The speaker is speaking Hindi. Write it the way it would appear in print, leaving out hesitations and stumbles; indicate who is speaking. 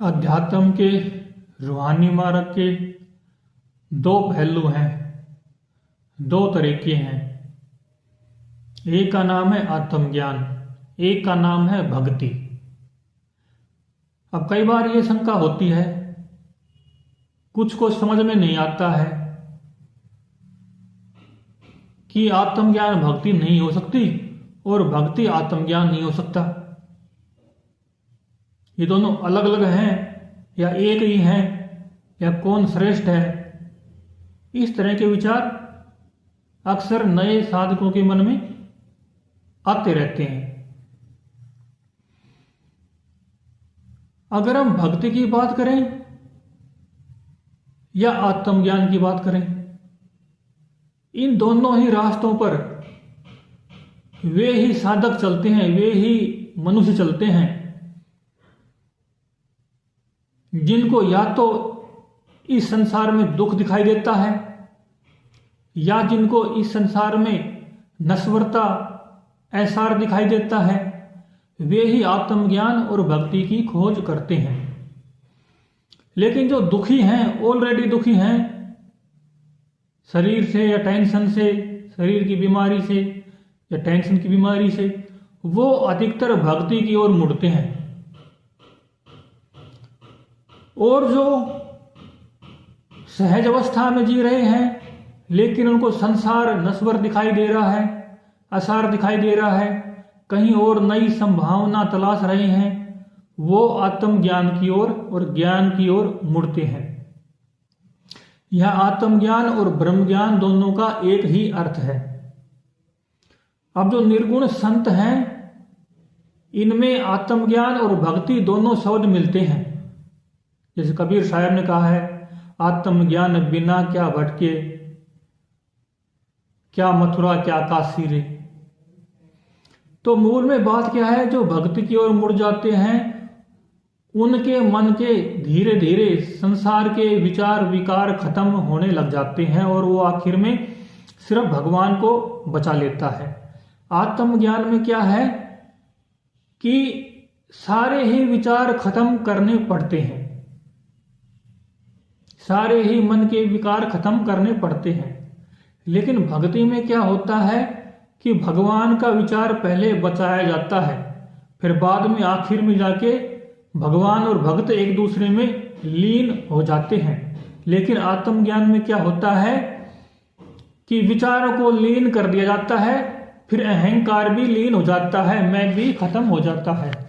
Speaker 1: अध्यात्म के रूहानी मार्ग के दो पहलू हैं, दो तरीके हैं। एक का नाम है आत्मज्ञान, एक का नाम है भक्ति। अब कई बार ये शंका होती है, कुछ को समझ में नहीं आता है कि आत्मज्ञान भक्ति नहीं हो सकती और भक्ति आत्मज्ञान नहीं हो सकता। ये दोनों अलग अलग हैं या एक ही हैं या कौन श्रेष्ठ है। इस तरह के विचार अक्सर नए साधकों के मन में आते रहते हैं। अगर हम भक्ति की बात करें या आत्मज्ञान की बात करें, इन दोनों ही रास्तों पर वे ही साधक चलते हैं, वे ही मनुष्य चलते हैं जिनको या तो इस संसार में दुख दिखाई देता है या जिनको इस संसार में नश्वरता ऐसार दिखाई देता है। वे ही आत्मज्ञान और भक्ति की खोज करते हैं। लेकिन जो दुखी हैं, ऑलरेडी दुखी हैं, शरीर से या टेंशन से, शरीर की बीमारी से या टेंशन की बीमारी से, वो अधिकतर भक्ति की ओर मुड़ते हैं। और जो सहज अवस्था में जी रहे हैं लेकिन उनको संसार नश्वर दिखाई दे रहा है, असार दिखाई दे रहा है, कहीं और नई संभावना तलाश रहे हैं, वो आत्मज्ञान की ओर और ज्ञान की ओर मुड़ते हैं। यह आत्मज्ञान और ब्रह्म ज्ञान दोनों का एक ही अर्थ है। अब जो निर्गुण संत हैं, इनमें आत्मज्ञान और भक्ति दोनों शब्द मिलते हैं। जैसे कबीर साहब ने कहा है, आत्मज्ञान बिना क्या भटके, क्या मथुरा क्या काशी रे। तो मूल में बात क्या है, जो भक्ति की ओर मुड़ जाते हैं उनके मन के धीरे धीरे संसार के विचार विकार खत्म होने लग जाते हैं और वो आखिर में सिर्फ भगवान को बचा लेता है। आत्मज्ञान में क्या है कि सारे ही विचार खत्म करने पड़ते हैं, सारे ही मन के विकार खत्म करने पड़ते हैं। लेकिन भक्ति में क्या होता है कि भगवान का विचार पहले बचाया जाता है, फिर बाद में आखिर में जाके भगवान और भक्त एक दूसरे में लीन हो जाते हैं। लेकिन आत्मज्ञान में क्या होता है कि विचारों को लीन कर दिया जाता है, फिर अहंकार भी लीन हो जाता है, मैं भी खत्म हो जाता है।